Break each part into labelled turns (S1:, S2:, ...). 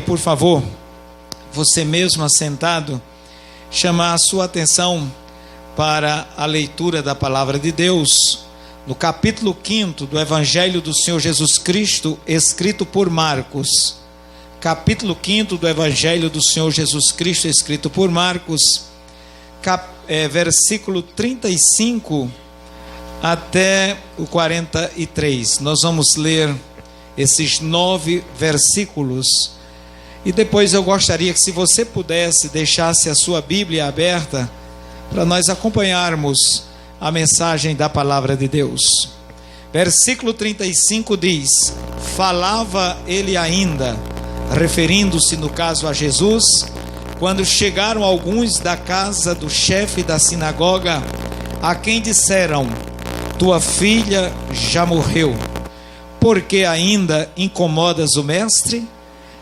S1: Por favor, você mesmo assentado, chamar a sua atenção para a leitura da palavra de Deus, no capítulo 5 do Evangelho do Senhor Jesus Cristo, escrito por Marcos. Capítulo 5 do Evangelho do Senhor Jesus Cristo, escrito por Marcos, versículo 35 até o 43. Nós vamos ler esses 9 versículos. E depois eu gostaria que, se você pudesse, deixasse a sua Bíblia aberta para nós acompanharmos a mensagem da palavra de Deus. Versículo 35 diz: falava ele ainda, referindo-se no caso a Jesus, quando chegaram alguns da casa do chefe da sinagoga, a quem disseram: tua filha já morreu, porque ainda incomodas o mestre?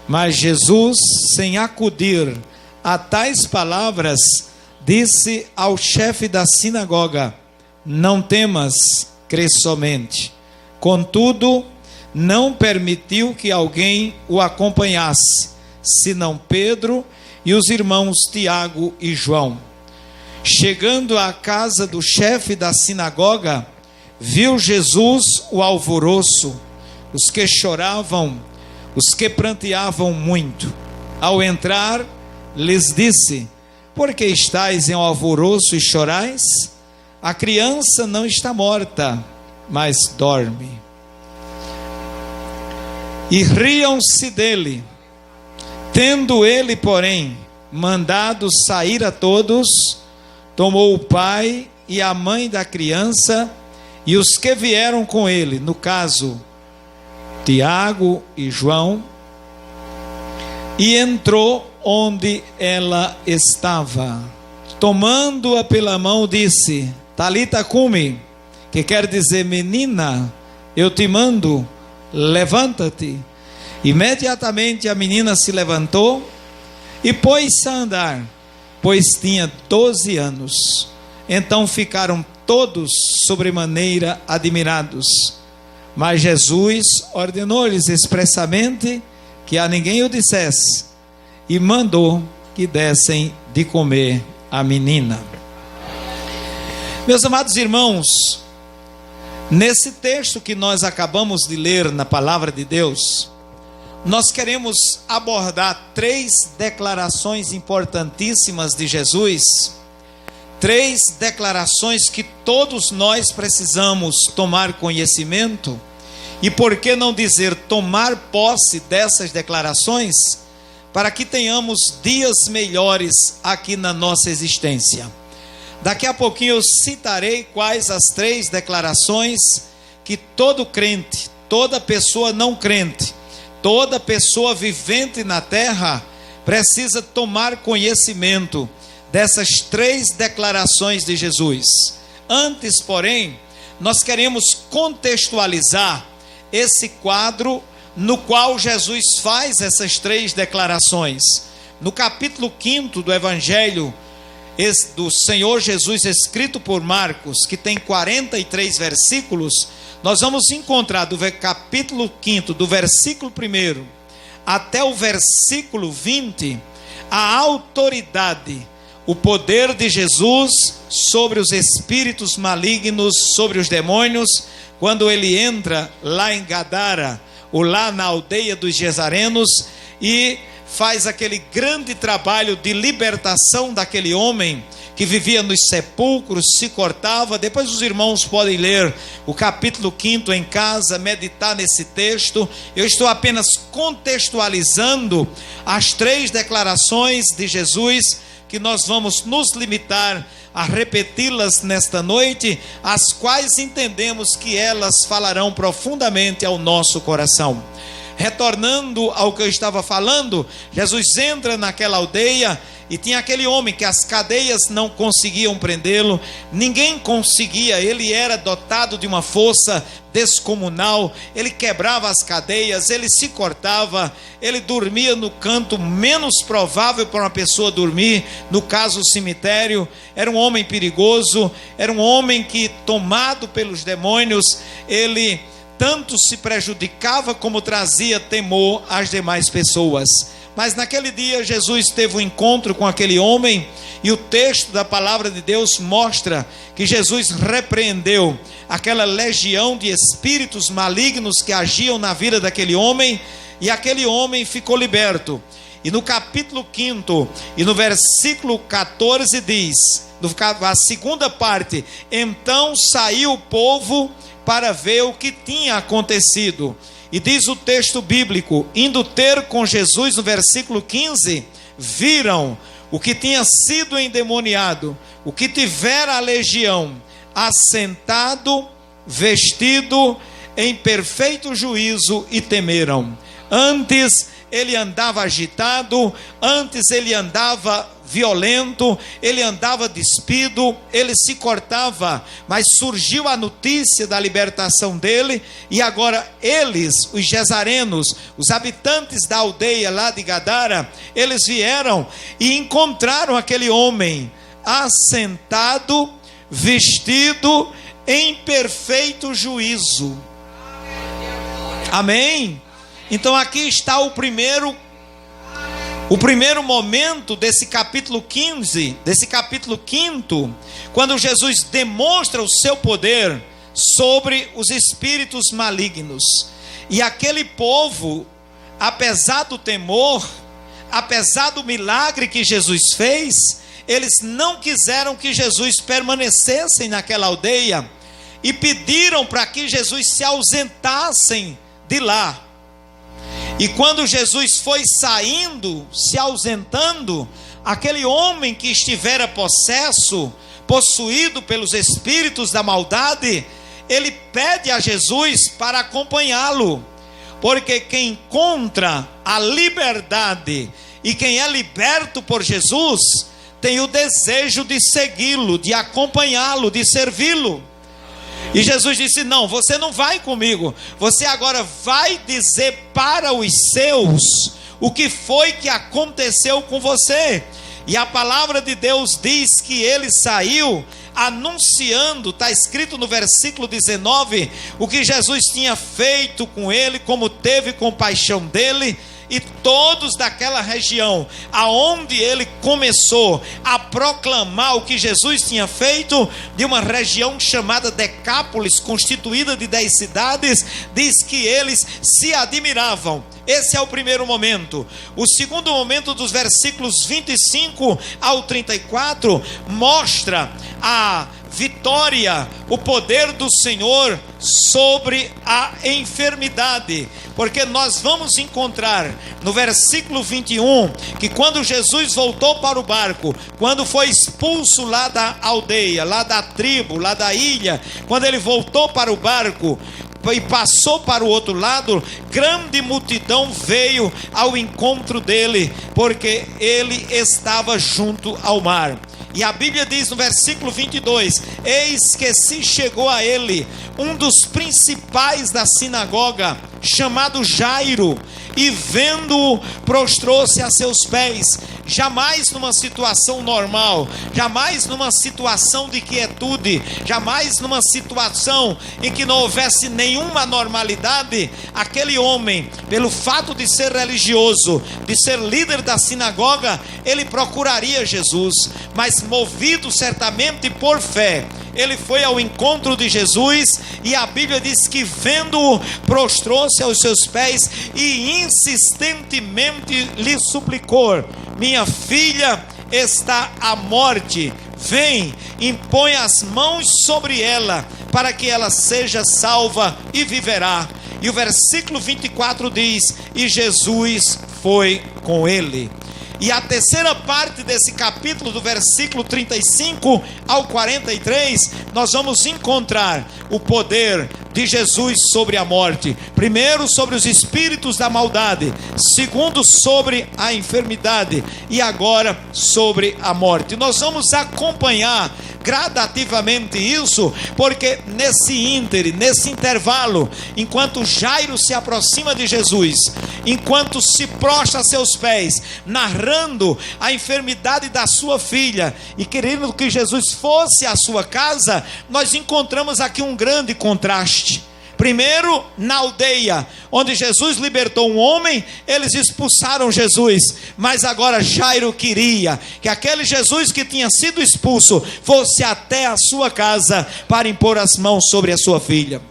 S1: Mas Jesus, sem acudir a tais palavras, disse ao chefe da sinagoga: não temas, crê somente. Contudo, não permitiu que alguém o acompanhasse, senão Pedro e os irmãos Tiago e João. Chegando à casa do chefe da sinagoga, viu Jesus o alvoroço, os que choravam, os que pranteavam muito. Ao entrar, lhes disse: por que estáis em alvoroço e chorais? A criança não está morta, mas dorme. E riam-se dele. Tendo ele, porém, mandado sair a todos, tomou o pai e a mãe da criança e os que vieram com ele, no caso, Tiago e João, e entrou onde ela estava. Tomando-a pela mão, disse: Talita cumi, que quer dizer: menina, eu te mando, levanta-te. Imediatamente a menina se levantou e pôs-se a andar, pois tinha 12 anos. Então ficaram todos sobremaneira admirados. Mas Jesus ordenou-lhes expressamente que a ninguém o dissesse, e mandou que dessem de comer à menina. Meus amados irmãos, nesse texto que nós acabamos de ler na palavra de Deus, nós queremos abordar 3 declarações importantíssimas de Jesus, 3 declarações que todos nós precisamos tomar conhecimento, e por que não dizer tomar posse dessas declarações, para que tenhamos dias melhores aqui na nossa existência. Daqui a pouquinho eu citarei quais as 3 declarações que todo crente, toda pessoa não crente, toda pessoa vivente na terra precisa tomar conhecimento dessas 3 declarações de Jesus. Antes, porém, nós queremos contextualizar esse quadro no qual Jesus faz essas 3 declarações. No capítulo 5 do Evangelho do Senhor Jesus, escrito por Marcos, que tem 43 versículos, nós vamos encontrar do capítulo 5, do versículo 1 até o versículo 20, a autoridade, o poder de Jesus sobre os espíritos malignos, sobre os demônios, quando ele entra lá em Gadara, ou lá na aldeia dos Gesarenos, e faz aquele grande trabalho de libertação daquele homem que vivia nos sepulcros, se cortava. Depois os irmãos podem ler o capítulo 5 em casa, meditar nesse texto. Eu estou apenas contextualizando as 3 declarações de Jesus, que nós vamos nos limitar a repeti-las nesta noite, as quais entendemos que elas falarão profundamente ao nosso coração. Retornando ao que eu estava falando, Jesus entra naquela aldeia e tinha aquele homem que as cadeias não conseguiam prendê-lo, ninguém conseguia, ele era dotado de uma força descomunal, ele quebrava as cadeias, ele se cortava, ele dormia no canto menos provável para uma pessoa dormir, no caso o cemitério. Era um homem perigoso, era um homem que, tomado pelos demônios, ele tanto se prejudicava como trazia temor às demais pessoas. Mas naquele dia Jesus teve um encontro com aquele homem, e o texto da palavra de Deus mostra que Jesus repreendeu aquela legião de espíritos malignos que agiam na vida daquele homem, e aquele homem ficou liberto. E no capítulo 5 e no versículo 14 diz, a segunda parte: então saiu o povo para ver o que tinha acontecido. E diz o texto bíblico: indo ter com Jesus, no versículo 15, viram o que tinha sido endemoniado, o que tivera a legião, assentado, vestido em perfeito juízo, e temeram. Antes ele andava agitado, antes ele andava violento, ele andava despido, ele se cortava, mas surgiu a notícia da libertação dele, e agora eles, os gesarenos, os habitantes da aldeia lá de Gadara, eles vieram e encontraram aquele homem assentado, vestido em perfeito juízo. Amém? Então aqui está o primeiro momento desse capítulo 15, desse capítulo 5, quando Jesus demonstra o seu poder sobre os espíritos malignos. E aquele povo, apesar do temor, apesar do milagre que Jesus fez, eles não quiseram que Jesus permanecesse naquela aldeia, e pediram para que Jesus se ausentasse de lá. E quando Jesus foi saindo, se ausentando, aquele homem que estivera possuído pelos espíritos da maldade, ele pede a Jesus para acompanhá-lo, porque quem encontra a liberdade e quem é liberto por Jesus, tem o desejo de segui-lo, de acompanhá-lo, de servi-lo. E Jesus disse: não, você não vai comigo, você agora vai dizer para os seus o que foi que aconteceu com você. E a palavra de Deus diz que ele saiu anunciando, está escrito no versículo 19, o que Jesus tinha feito com ele, como teve compaixão dele. E todos daquela região, aonde ele começou a proclamar o que Jesus tinha feito, de uma região chamada Decápolis, constituída de 10 cidades, diz que eles se admiravam. Esse é o primeiro momento. O segundo momento, dos versículos 25 ao 34, mostra a vitória, o poder do Senhor sobre a enfermidade, porque nós vamos encontrar no versículo 21, que quando Jesus voltou para o barco, quando foi expulso lá da aldeia, lá da tribo, lá da ilha, quando ele voltou para o barco e passou para o outro lado, grande multidão veio ao encontro dele, porque ele estava junto ao mar. E a Bíblia diz no versículo 22, eis que se chegou a ele um dos principais da sinagoga, chamado Jairo, e vendo-o, prostrou-se a seus pés. Jamais numa situação normal, jamais numa situação de quietude, jamais numa situação em que não houvesse nenhuma normalidade, aquele homem, pelo fato de ser religioso, de ser líder da sinagoga, ele procuraria Jesus, mas movido certamente por fé, ele foi ao encontro de Jesus, e a Bíblia diz que vendo-o, prostrou-se aos seus pés e insistentemente lhe suplicou: minha filha está à morte, vem, impõe as mãos sobre ela, para que ela seja salva e viverá. E o versículo 24 diz: e Jesus foi com ele. E a terceira parte desse capítulo, do versículo 35 ao 43, nós vamos encontrar o poder de Jesus sobre a morte. Primeiro, sobre os espíritos da maldade. Segundo, sobre a enfermidade. E agora, sobre a morte. Nós vamos acompanhar gradativamente isso, porque nesse intervalo, enquanto Jairo se aproxima de Jesus, enquanto se prostra a seus pés, narrando a enfermidade da sua filha e querendo que Jesus fosse à sua casa, nós encontramos aqui um grande contraste. Primeiro, na aldeia, onde Jesus libertou um homem, eles expulsaram Jesus. Mas agora Jairo queria que aquele Jesus que tinha sido expulso fosse até a sua casa para impor as mãos sobre a sua filha.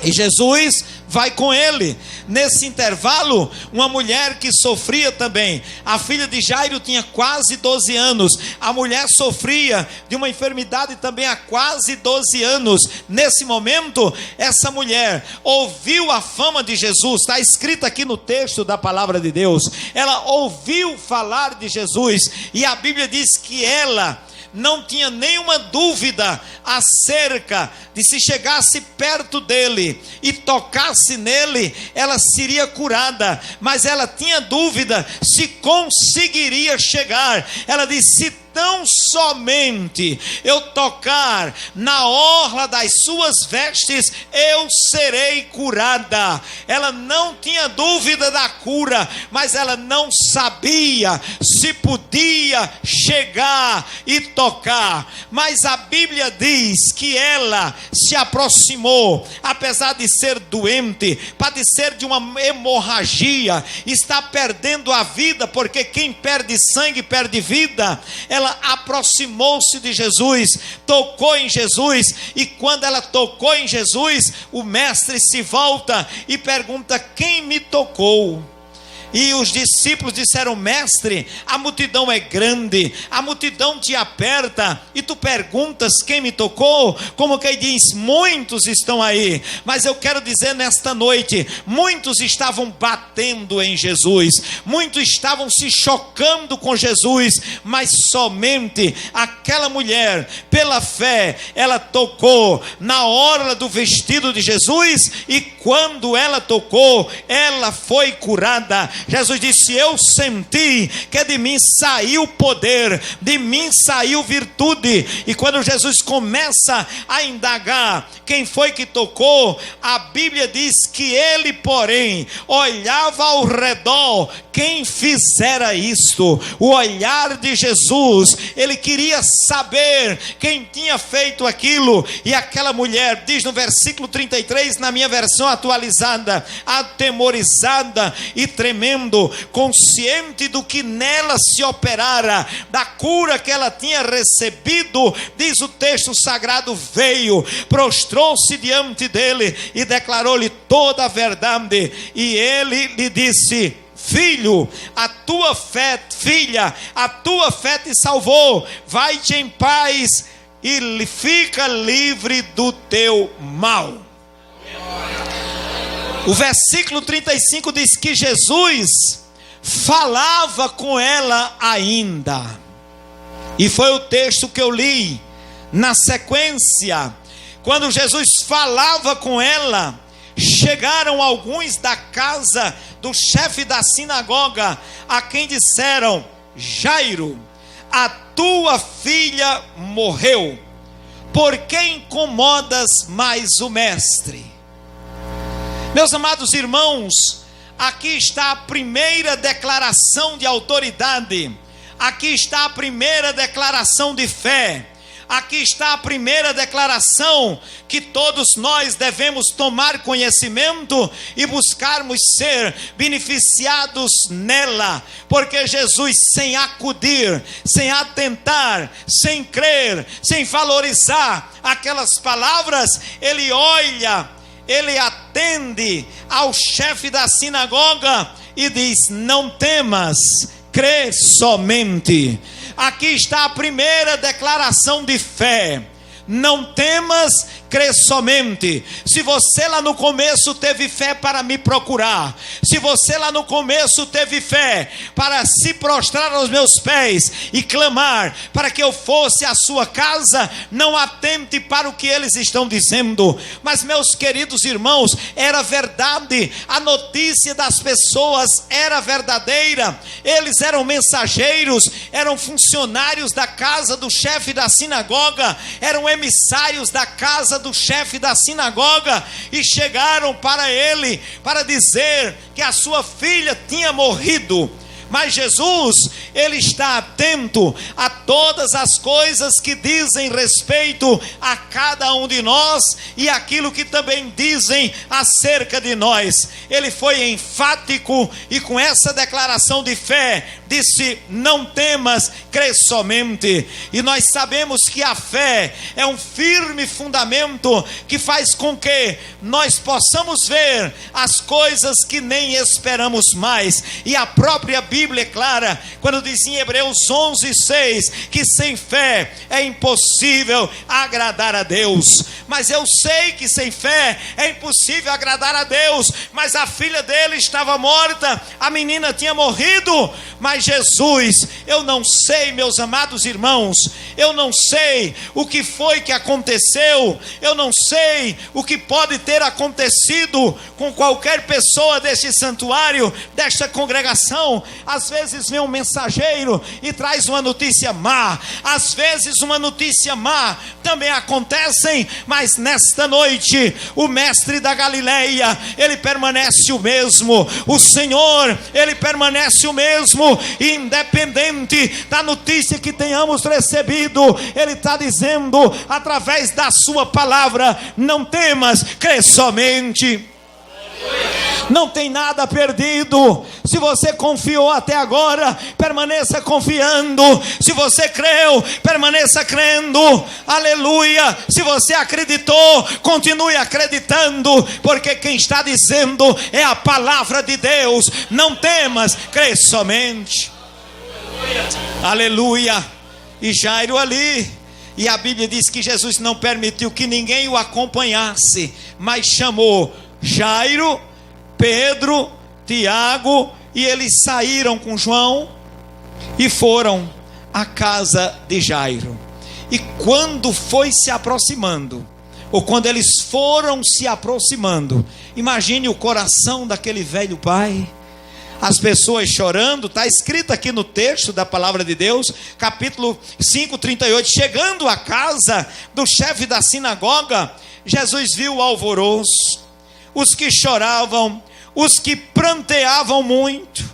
S1: E Jesus vai com ele. Nesse intervalo, uma mulher que sofria também, a filha de Jairo tinha quase 12 anos, a mulher sofria de uma enfermidade também há quase 12 anos. Nesse momento, essa mulher ouviu a fama de Jesus, está escrito aqui no texto da palavra de Deus, ela ouviu falar de Jesus, e a Bíblia diz que ela não tinha nenhuma dúvida acerca de se chegasse perto dele e tocasse nele, ela seria curada. Mas ela tinha dúvida se conseguiria chegar. Ela disse: se tão somente eu tocar na orla das suas vestes, eu serei curada. Ela não tinha dúvida da cura, mas ela não sabia se podia chegar e tocar. Mas a Bíblia diz que ela se aproximou, apesar de ser doente, padecer de uma hemorragia, está perdendo a vida, porque quem perde sangue perde vida. Ela aproximou-se de Jesus, tocou em Jesus, e quando ela tocou em Jesus, o mestre se volta e pergunta: quem me tocou? E os discípulos disseram: mestre, a multidão é grande, a multidão te aperta, e tu perguntas quem me tocou? Como quem diz, muitos estão aí. Mas eu quero dizer nesta noite, muitos estavam batendo em Jesus, muitos estavam se chocando com Jesus, mas somente aquela mulher, pela fé, ela tocou na orla do vestido de Jesus, e quando ela tocou, ela foi curada. Jesus disse: eu senti que de mim saiu poder, de mim saiu virtude. E quando Jesus começa a indagar quem foi que tocou, a Bíblia diz que ele, porém, olhava ao redor quem fizera isto. O olhar de Jesus, ele queria saber quem tinha feito aquilo. E aquela mulher, diz no versículo 33, na minha versão atualizada: atemorizada e tremendo, consciente do que nela se operara, da cura que ela tinha recebido, diz o texto sagrado, veio, prostrou-se diante dele e declarou-lhe toda a verdade. E ele lhe disse: filho, a tua fé, filha, a tua fé te salvou, vai-te em paz e fica livre do teu mal. O versículo 35 diz que Jesus falava com ela ainda, e foi o texto que eu li na sequência. Quando Jesus falava com ela, chegaram alguns da casa do chefe da sinagoga, a quem disseram: Jairo, a tua filha morreu, por que incomodas mais o mestre? Meus amados irmãos, aqui está a primeira declaração de autoridade, aqui está a primeira declaração de fé, aqui está a primeira declaração que todos nós devemos tomar conhecimento e buscarmos ser beneficiados nela, porque Jesus, sem acudir, sem atentar, sem crer, sem valorizar aquelas palavras, ele olha, ele atende ao chefe da sinagoga e diz: não temas, crê somente. Aqui está a primeira declaração de fé: não temas, crê somente. Se você lá no começo teve fé para me procurar, se você lá no começo teve fé para se prostrar aos meus pés e clamar para que eu fosse à sua casa, não atente para o que eles estão dizendo. Mas, meus queridos irmãos, era verdade, a notícia das pessoas era verdadeira. Eles eram mensageiros, eram funcionários da casa do chefe da sinagoga, eram emissários da casa do chefe da sinagoga, e chegaram para ele para dizer que a sua filha tinha morrido. Mas Jesus, Ele está atento a todas as coisas que dizem respeito a cada um de nós e aquilo que também dizem acerca de nós. Ele foi enfático e com essa declaração de fé disse: não temas, crê somente. E nós sabemos que a fé é um firme fundamento que faz com que nós possamos ver as coisas que nem esperamos mais. E a própria Bíblia é clara quando diz em Hebreus 11:6 que sem fé é impossível agradar a Deus. Mas eu sei que sem fé é impossível agradar a Deus. Mas a filha dele estava morta, a menina tinha morrido. Mas Jesus, eu não sei, meus amados irmãos, eu não sei o que foi que aconteceu, eu não sei o que pode ter acontecido com qualquer pessoa deste santuário, desta congregação. Às vezes vem um mensageiro e traz uma notícia má, às vezes uma notícia má também acontecem, mas nesta noite o mestre da Galileia, ele permanece o mesmo, o Senhor, ele permanece o mesmo, independente da notícia que tenhamos recebido. Ele está dizendo através da sua palavra: não temas, crê somente. Não tem nada perdido. Se você confiou até agora, permaneça confiando. Se você creu, permaneça crendo. Aleluia. Se você acreditou, continue acreditando, porque quem está dizendo é a palavra de Deus. Não temas, crê somente. Aleluia. E Jairo ali, e a Bíblia diz que Jesus não permitiu que ninguém o acompanhasse, mas chamou Jairo, Pedro, Tiago, e eles saíram com João e foram à casa de Jairo. E quando foi se aproximando, ou quando eles foram se aproximando, imagine o coração daquele velho pai, as pessoas chorando. Está escrito aqui no texto da palavra de Deus, capítulo 5, 38, chegando à casa do chefe da sinagoga, Jesus viu o alvoroço, os que choravam, os que pranteavam muito.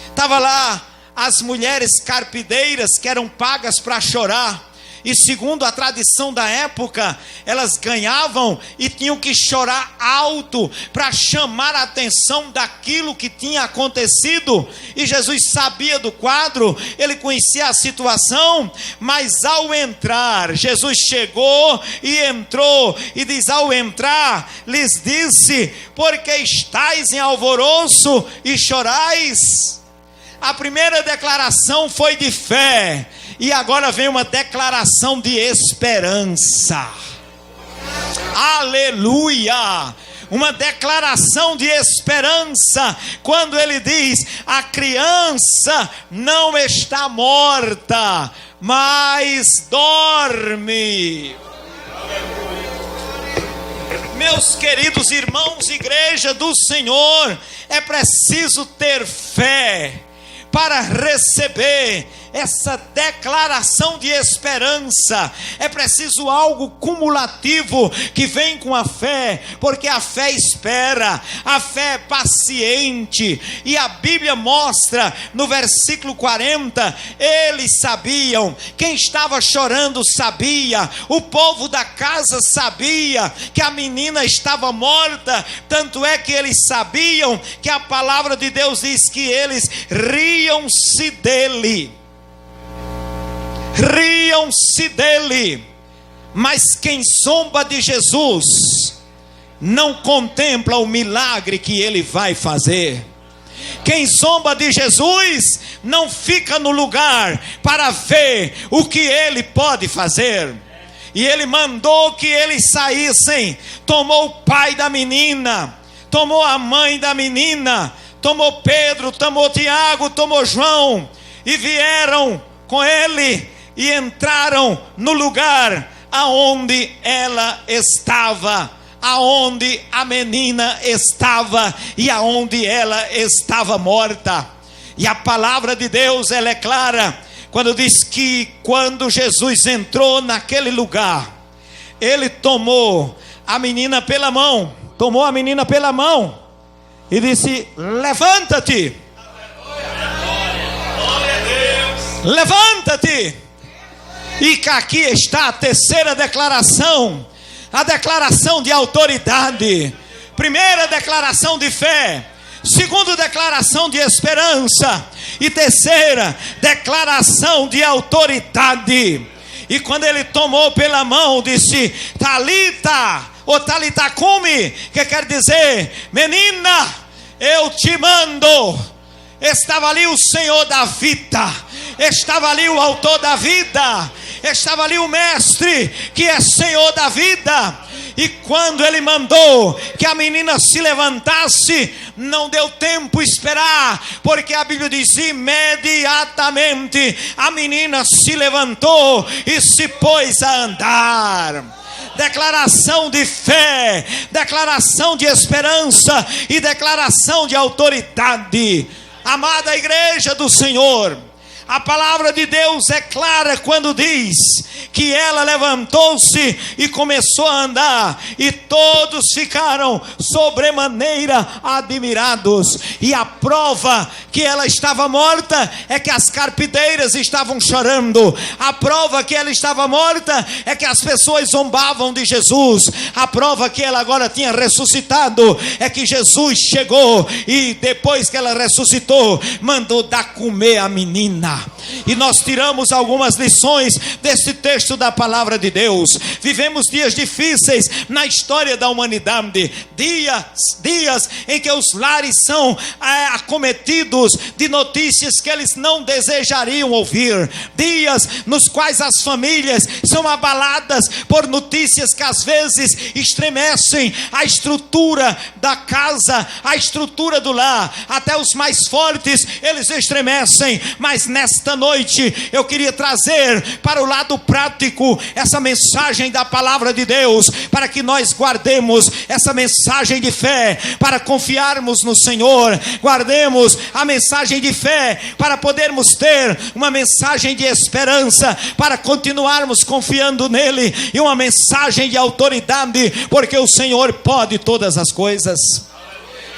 S1: Estava lá as mulheres carpideiras que eram pagas para chorar, e segundo a tradição da época, elas ganhavam e tinham que chorar alto para chamar a atenção daquilo que tinha acontecido. E Jesus sabia do quadro, ele conhecia a situação, mas ao entrar, Jesus chegou e entrou, e diz: ao entrar, lhes disse: porque estáis em alvoroço e chorais? A primeira declaração foi de fé, e agora vem uma declaração de esperança. Aleluia! Uma declaração de esperança, quando ele diz: a criança não está morta, mas dorme. Meus queridos irmãos, igreja do Senhor, é preciso ter fé para receber essa declaração de esperança. É preciso algo cumulativo que vem com a fé, porque a fé espera, a fé é paciente. E a Bíblia mostra no versículo 40, eles sabiam, quem estava chorando sabia, o povo da casa sabia que a menina estava morta, tanto é que eles sabiam que a palavra de Deus diz que eles riam-se dele. Riam-se dele. Mas quem zomba de Jesus não contempla o milagre que ele vai fazer. Quem zomba de Jesus não fica no lugar para ver o que ele pode fazer. E ele mandou que eles saíssem. Tomou o pai da menina, tomou a mãe da menina, tomou Pedro, tomou Tiago, tomou João, e vieram com ele e entraram no lugar aonde ela estava, aonde a menina estava e aonde ela estava morta. E a palavra de Deus, ela é clara quando diz que quando Jesus entrou naquele lugar, ele tomou a menina pela mão, e disse: levanta-te. Levanta-te. E aqui está a terceira declaração, a declaração de autoridade. Primeira, declaração de fé. Segunda, declaração de esperança. E terceira, declaração de autoridade. E quando ele tomou pela mão, disse: Talita, ou Talita cumi, que quer dizer: menina, eu te mando. Estava ali o Senhor da vida, estava ali o autor da vida, estava ali o mestre, que é Senhor da vida. E quando ele mandou que a menina se levantasse, não deu tempo esperar, porque a Bíblia diz: imediatamente a menina se levantou e se pôs a andar. Declaração de fé, declaração de esperança e declaração de autoridade. Amada igreja do Senhor, a palavra de Deus é clara quando diz que ela levantou-se e começou a andar, e todos ficaram sobremaneira admirados. E a prova que ela estava morta é que as carpideiras estavam chorando. A prova que ela estava morta é que as pessoas zombavam de Jesus. A prova que ela agora tinha ressuscitado é que Jesus chegou, e depois que ela ressuscitou, mandou dar comer a menina. E nós tiramos algumas lições desse texto da palavra de Deus. Vivemos dias difíceis na história da humanidade, dias em que os lares são acometidos de notícias que eles não desejariam ouvir, dias nos quais as famílias são abaladas por notícias que às vezes estremecem a estrutura da casa, a estrutura do lar. Até os mais fortes eles estremecem. Mas nesta noite eu queria trazer para o lado prático essa mensagem da palavra de Deus, para que nós guardemos essa mensagem de fé, para confiarmos no Senhor. Guardemos a mensagem de fé para podermos ter uma mensagem de esperança, para continuarmos confiando nele, e uma mensagem de autoridade, porque o Senhor pode todas as coisas.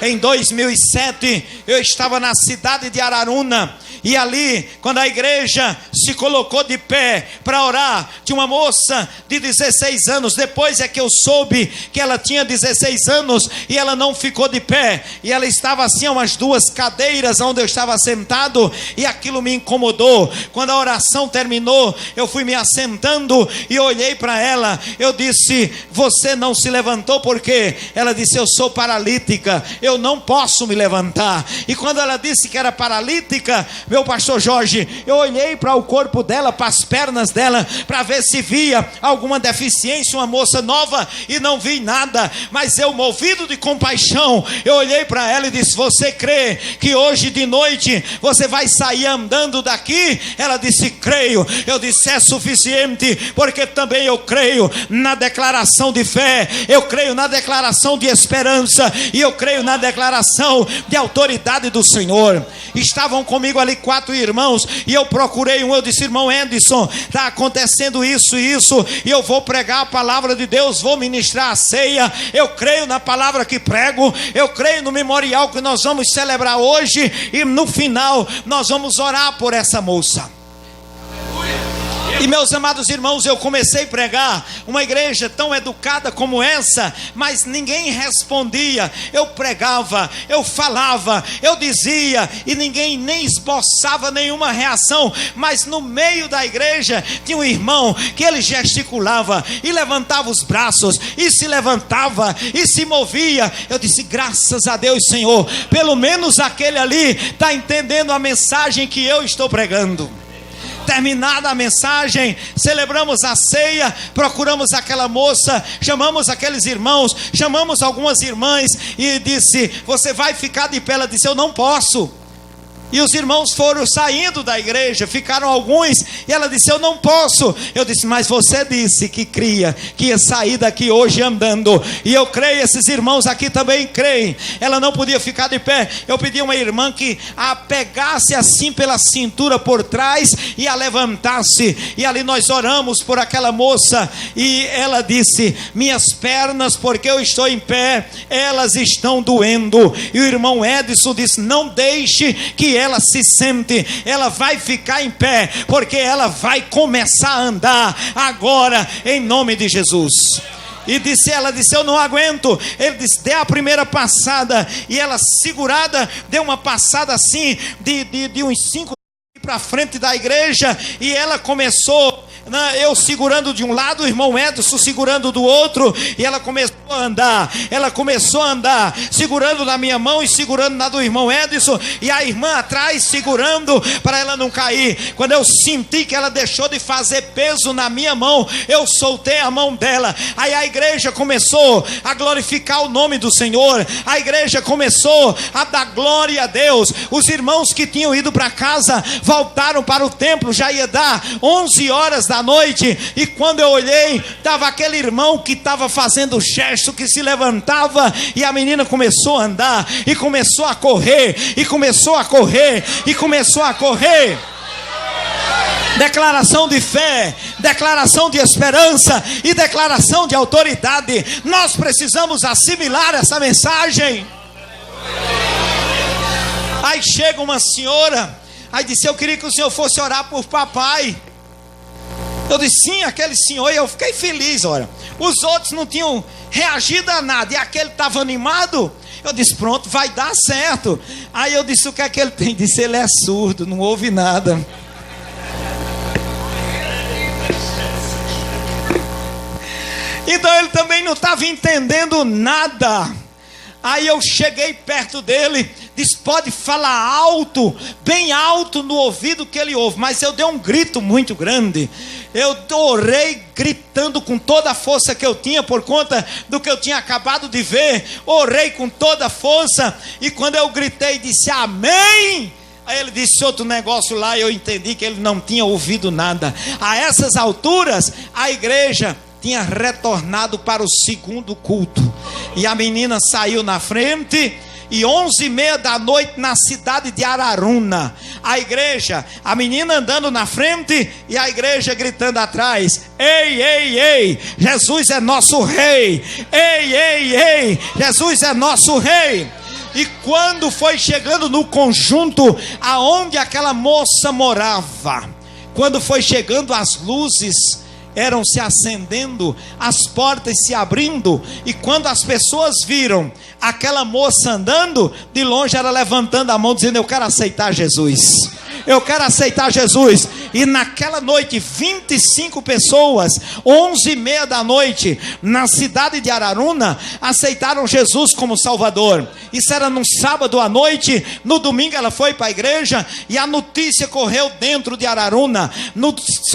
S1: Em 2007 eu estava na cidade de Araruna, e ali, quando a igreja se colocou de pé para orar, tinha uma moça de 16 anos. Depois é que eu soube que ela tinha 16 anos e ela não ficou de pé, e ela estava assim a umas 2 cadeiras onde eu estava sentado, e aquilo me incomodou. Quando a oração terminou, eu fui me assentando e olhei para ela. Eu disse: você não se levantou por quê? Ela disse: eu sou paralítica, eu não posso me levantar. E quando ela disse que era paralítica, meu pastor Jorge, eu olhei para o corpo dela, para as pernas dela, para ver se via alguma deficiência. Uma moça nova, e não vi nada. Mas eu, movido de compaixão, eu olhei para ela e disse: você crê que hoje de noite você vai sair andando daqui? Ela disse: creio. Eu disse: é suficiente, porque também eu creio na declaração de fé, eu creio na declaração de esperança, e eu creio na declaração de autoridade do Senhor. Estavam comigo ali 4 irmãos, e eu procurei um. Eu disse: irmão Anderson, está acontecendo isso e isso, e eu vou pregar a palavra de Deus, vou ministrar a ceia. Eu creio na palavra que prego, eu creio no memorial que nós vamos celebrar hoje, e no final nós vamos orar por essa moça. E meus amados irmãos, eu comecei a pregar, uma igreja tão educada como essa, mas ninguém respondia. Eu pregava, eu falava, eu dizia, e ninguém nem esboçava nenhuma reação. Mas no meio da igreja tinha um irmão que ele gesticulava e levantava os braços, e se levantava e se movia. Eu disse: graças a Deus, Senhor, pelo menos aquele ali está entendendo a mensagem que eu estou pregando. Terminada a mensagem, celebramos a ceia, procuramos aquela moça, chamamos aqueles irmãos, chamamos algumas irmãs, e disse: você vai ficar de pé? Ela disse: eu não posso. E os irmãos foram saindo da igreja, ficaram alguns, e ela disse: eu não posso. Eu disse: mas você disse que cria, que ia sair daqui hoje andando, e eu creio, esses irmãos aqui também creem. Ela não podia ficar de pé. Eu pedi a uma irmã que a pegasse assim pela cintura por trás e a levantasse, e ali nós oramos por aquela moça, e ela disse: minhas pernas, porque eu estou em pé, elas estão doendo. E o irmão Edson disse: não deixe que ela se sente, ela vai ficar em pé, porque ela vai começar a andar agora, em nome de Jesus. E ela disse, eu não aguento. Ele disse, dê a primeira passada. E ela, segurada, deu uma passada assim, de uns 5 para frente da igreja. E ela começou, eu segurando de um lado, o irmão Edson segurando do outro, e ela começou a andar, segurando na minha mão e segurando na do irmão Edson, e a irmã atrás segurando para ela não cair. Quando eu senti que ela deixou de fazer peso na minha mão, eu soltei a mão dela. Aí a igreja começou a glorificar o nome do Senhor, a igreja começou a dar glória a Deus. Os irmãos que tinham ido para casa voltaram para o templo, já ia dar 11 horas da noite, e quando eu olhei, estava aquele irmão que estava fazendo gesto, que se levantava, e a menina começou a andar, e começou a correr, e começou a correr, e começou a correr. Declaração de fé, declaração de esperança e declaração de autoridade. Nós precisamos assimilar essa mensagem. Aí chega uma senhora, aí disse, eu queria que o senhor fosse orar por papai. Eu disse, sim, aquele senhor, e eu fiquei feliz, olha. Os outros não tinham reagido a nada, e aquele estava animado. Eu disse, pronto, vai dar certo. Aí eu disse, o que é que ele tem? Disse, ele é surdo, não ouve nada. Então ele também não estava entendendo nada. Aí eu cheguei perto dele, disse, pode falar alto, bem alto no ouvido que ele ouve. Mas eu dei um grito muito grande. Eu orei gritando com toda a força que eu tinha, por conta do que eu tinha acabado de ver. Orei com toda a força, e quando eu gritei, disse, amém. Aí ele disse outro negócio lá, e eu entendi que ele não tinha ouvido nada. A essas alturas, a igreja tinha retornado para o segundo culto, e a menina saiu na frente. E 11h30 da noite, na cidade de Araruna, a igreja, a menina andando na frente e a igreja gritando atrás, ei, ei, ei, Jesus é nosso rei, ei, ei, ei, Jesus é nosso rei. E quando foi chegando no conjunto aonde aquela moça morava, quando foi chegando, as luzes eram se acendendo, as portas se abrindo, e quando as pessoas viram aquela moça andando, de longe ela levantando a mão, dizendo, eu quero aceitar Jesus, eu quero aceitar Jesus. E naquela noite, 25 pessoas, 11h30 da noite, na cidade de Araruna, aceitaram Jesus como Salvador. Isso era num sábado à noite. No domingo ela foi para a igreja, e a notícia correu dentro de Araruna.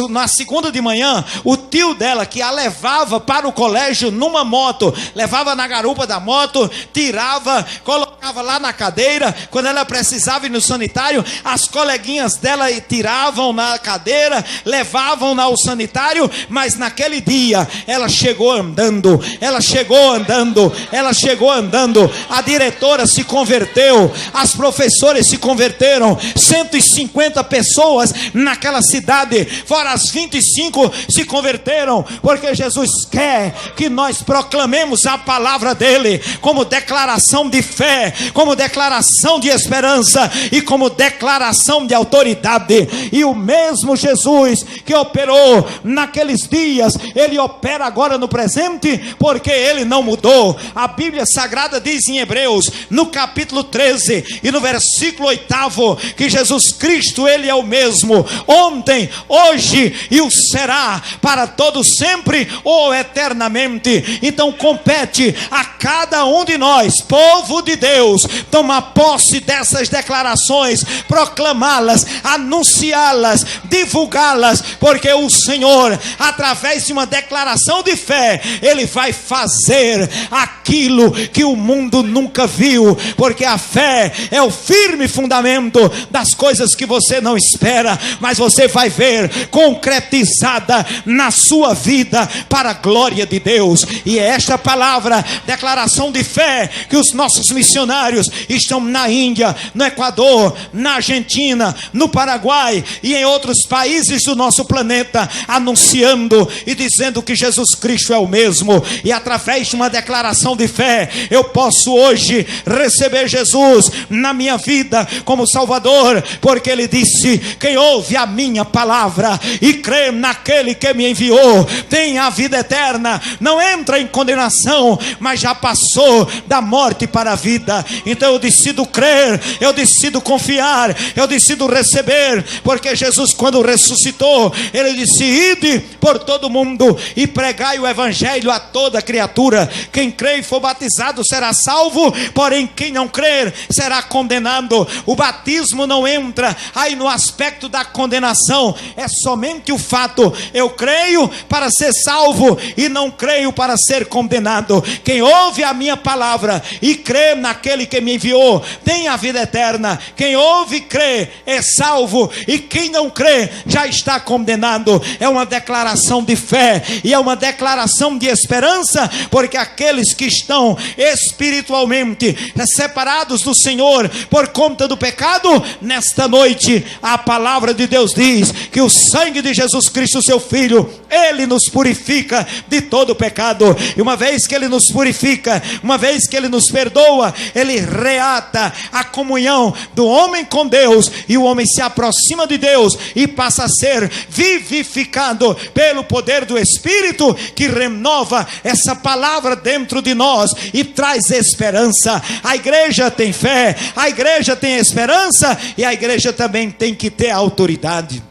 S1: Na segunda de manhã, o tio dela, que a levava para o colégio numa moto, levava na garupa da moto, tirava, colocava lá na cadeira. Quando ela precisava ir no sanitário, as coleguinhas dela tiravam na cadeira, levavam-na ao sanitário. Mas naquele dia ela chegou andando, ela chegou andando, ela chegou andando. A diretora se converteu, as professoras se converteram, 150 pessoas naquela cidade, fora as 25 se converteram, porque Jesus quer que nós proclamemos a palavra dele como declaração de fé, como declaração de esperança e como declaração de autoridade. E o mesmo Jesus que operou naqueles dias, ele opera agora no presente, porque ele não mudou. A Bíblia Sagrada diz em Hebreus, no capítulo 13 e no versículo 8, que Jesus Cristo, ele é o mesmo ontem, hoje e o será para todo sempre ou eternamente. Então compete a cada um de nós, povo de Deus, tomar posse dessas declarações, proclamá-las, anunciá-las, divulgá-las, porque o Senhor, através de uma declaração de fé, ele vai fazer aquilo que o mundo nunca viu, porque a fé é o firme fundamento das coisas que você não espera, mas você vai ver concretizada na sua vida para a glória de Deus. E é esta palavra, declaração de fé, que os nossos missionários missionários estão na Índia, no Equador, na Argentina, no Paraguai e em outros países do nosso planeta, anunciando e dizendo que Jesus Cristo é o mesmo. E através de uma declaração de fé, eu posso hoje receber Jesus na minha vida como Salvador, porque Ele disse: quem ouve a minha palavra e crê naquele que me enviou tem a vida eterna, não entra em condenação, mas já passou da morte para a vida. Então eu decido crer, eu decido confiar, eu decido receber, porque Jesus, quando ressuscitou, Ele disse: ide por todo mundo e pregai o evangelho a toda criatura. Quem crê e for batizado será salvo, porém quem não crer será condenado. O batismo não entra aí no aspecto da condenação, é somente o fato: eu creio para ser salvo e não creio para ser condenado. Quem ouve a minha palavra e crê naquele que me enviou tem a vida eterna. Quem ouve e crê é salvo, e quem não crê já está condenado. É uma declaração de fé e é uma declaração de esperança, porque aqueles que estão espiritualmente separados do Senhor por conta do pecado, nesta noite a palavra de Deus diz que o sangue de Jesus Cristo, seu Filho, Ele nos purifica de todo pecado. E uma vez que Ele nos purifica, uma vez que Ele nos perdoa, Ele reata a comunhão do homem com Deus, e o homem se aproxima de Deus e passa a ser vivificado pelo poder do Espírito, que renova essa palavra dentro de nós e traz esperança. A igreja tem fé, a igreja tem esperança, e a igreja também tem que ter autoridade.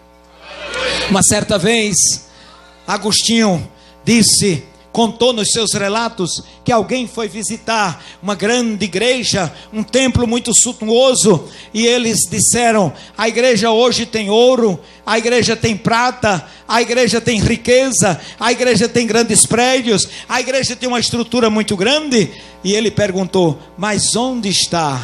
S1: Uma certa vez, Agostinho contou nos seus relatos que alguém foi visitar uma grande igreja, um templo muito suntuoso, e eles disseram: a igreja hoje tem ouro, a igreja tem prata, a igreja tem riqueza, a igreja tem grandes prédios, a igreja tem uma estrutura muito grande. E ele perguntou: mas onde está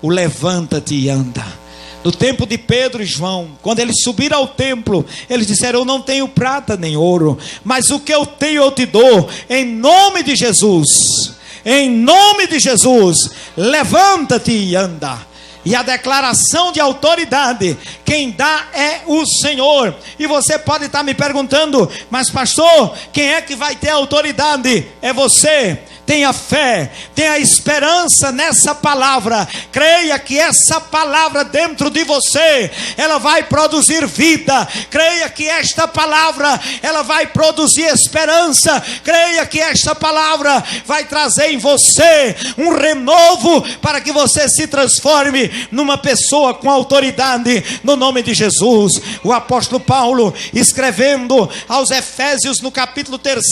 S1: o levanta-te e anda? No tempo de Pedro e João, quando eles subiram ao templo, eles disseram: eu não tenho prata nem ouro, mas o que eu tenho eu te dou, em nome de Jesus. Em nome de Jesus, levanta-te e anda. E a declaração de autoridade, quem dá é o Senhor. E você pode estar me perguntando: mas pastor, quem é que vai ter autoridade? É você. Tenha fé, tenha esperança nessa palavra. Creia que essa palavra dentro de você, ela vai produzir vida. Creia que esta palavra, ela vai produzir esperança. Creia que esta palavra vai trazer em você um renovo, para que você se transforme numa pessoa com autoridade, no nome de Jesus. O apóstolo Paulo, escrevendo aos Efésios no capítulo 3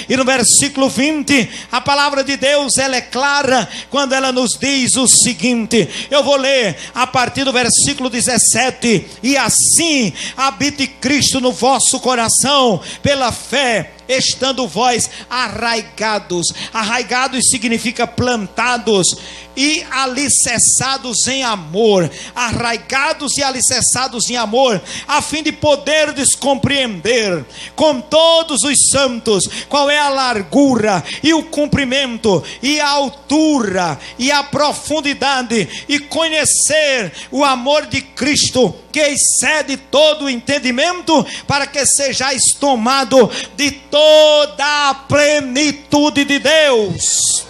S1: e no versículo 20, a palavra de Deus, ela é clara quando ela nos diz o seguinte. Eu vou ler a partir do versículo 17: e assim habite Cristo no vosso coração pela fé, estando vós arraigados. Arraigados significa plantados e alicerçados em amor. Arraigados e alicerçados em amor, a fim de poderdes compreender com todos os santos qual é a largura e o comprimento e a altura e a profundidade, e conhecer o amor de Cristo, que excede todo o entendimento, para que sejais tomado de toda a plenitude de Deus.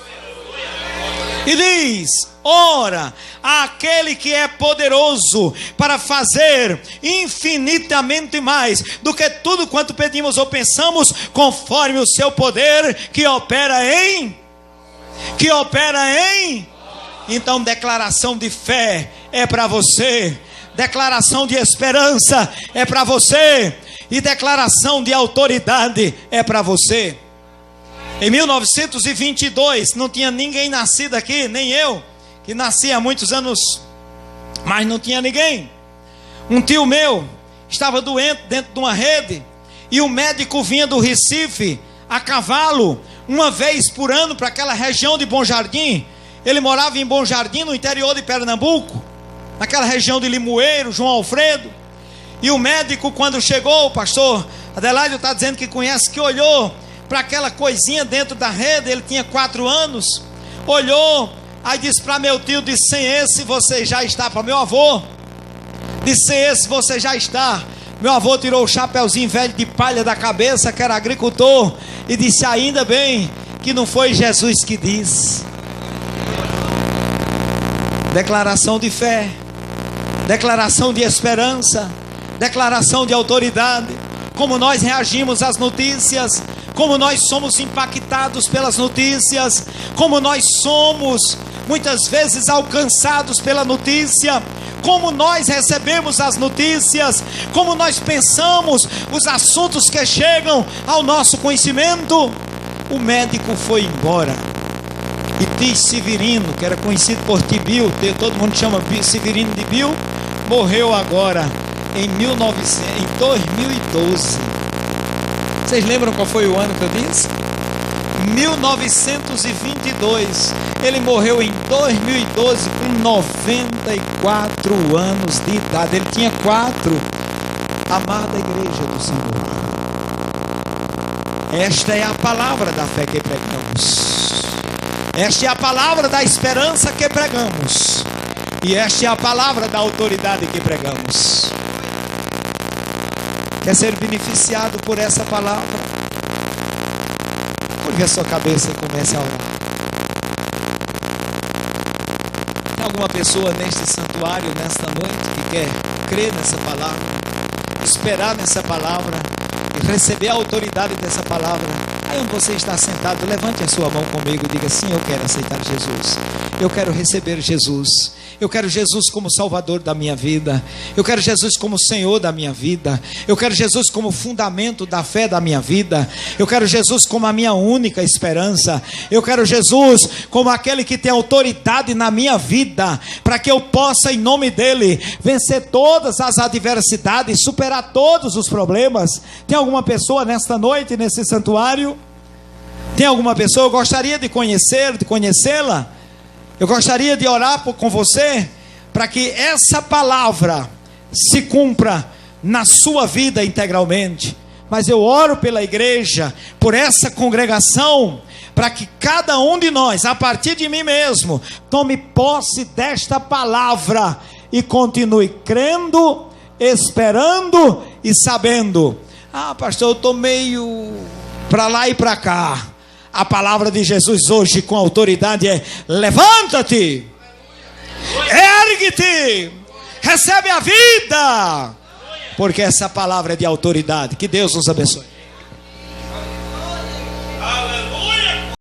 S1: E diz: ora, aquele que é poderoso para fazer infinitamente mais do que tudo quanto pedimos ou pensamos, conforme o seu poder que opera em. Então, declaração de fé é para você, declaração de esperança é para você, e declaração de autoridade é para você. Em 1922, não tinha ninguém nascido aqui, nem eu, que nasci há muitos anos, mas não tinha ninguém. Um tio meu estava doente dentro de uma rede, e o médico vinha do Recife a cavalo uma vez por ano para aquela região de Bom Jardim. Ele morava em Bom Jardim, no interior de Pernambuco, naquela região de Limoeiro, João Alfredo. E o médico, quando chegou, o pastor Adelaide está dizendo que conhece, que olhou para aquela coisinha dentro da rede. Ele tinha 4 anos, olhou Aí disse para meu tio, disse: sem esse você já está. Para meu avô, disse: sem esse você já está. Meu avô tirou o chapeuzinho velho de palha da cabeça, que era agricultor, e disse: ainda bem que não foi Jesus que disse. Declaração de fé, declaração de esperança, declaração de autoridade. Como nós reagimos às notícias, como nós somos impactados pelas notícias, como nós somos muitas vezes alcançados pela notícia, como nós recebemos as notícias, como nós pensamos os assuntos que chegam ao nosso conhecimento. O médico foi embora e Tis Severino, que era conhecido por Tibio, todo mundo chama Severino de Bio, morreu agora em 2012. Vocês lembram qual foi o ano que eu disse? 1922. Ele morreu em 2012 com 94 anos de idade. Ele tinha 4. Amada igreja do Senhor, esta é a palavra da fé que pregamos, esta é a palavra da esperança que pregamos, e esta é a palavra da autoridade que pregamos. Quer ser beneficiado por essa palavra? Curve a sua cabeça e comece a orar. Tem alguma pessoa neste santuário, nesta noite, que quer crer nessa palavra, esperar nessa palavra e receber a autoridade dessa palavra? Aí onde você está sentado, levante a sua mão comigo e diga: sim, eu quero aceitar Jesus, eu quero receber Jesus, eu quero Jesus como Salvador da minha vida, eu quero Jesus como Senhor da minha vida, eu quero Jesus como fundamento da fé da minha vida, eu quero Jesus como a minha única esperança, eu quero Jesus como aquele que tem autoridade na minha vida, para que eu possa, em nome dele, vencer todas as adversidades, superar todos os problemas. Tem alguma pessoa nesta noite, nesse santuário? Tem alguma pessoa? Eu gostaria de conhecê-la. Eu gostaria de orar com você, para que essa palavra se cumpra na sua vida integralmente. Mas eu oro pela igreja, por essa congregação, para que cada um de nós, a partir de mim mesmo, tome posse desta palavra e continue crendo, esperando e sabendo. Ah, pastor, eu estou meio para lá e para cá. A palavra de Jesus hoje com autoridade é: levanta-te, ergue-te, recebe a vida, porque essa palavra é de autoridade. Que Deus nos abençoe.